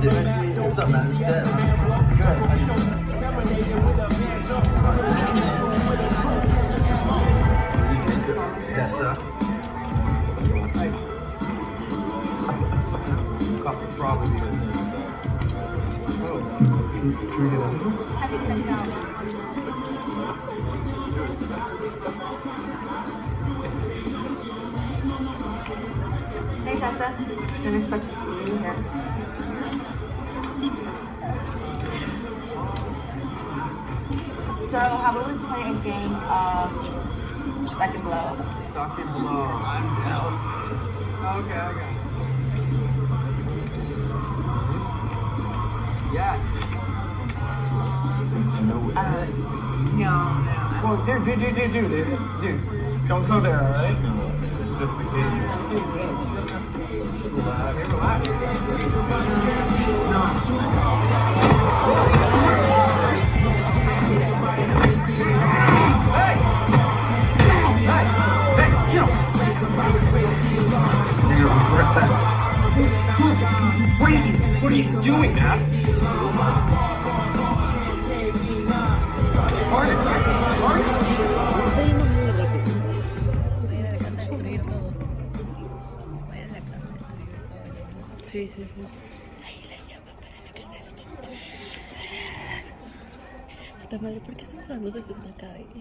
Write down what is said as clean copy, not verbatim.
What's up, man? Good. Tessa. Cops will probably be the same stuff. Hey Tessa, didn't expect to see you here. So how about we play a game of second blow? Second blow. I'm down. Okay. Yes. No. Well, dude, don't go there, alright? It's just the game. What are you doing, man? Está yendo muy rápido. Vayan a la casa a destruir todo. Vayan a la casa a destruir todo. Sí. Ahí la llama para la casa de estos. Está mal, ¿por qué estamos hablando de 60 acá?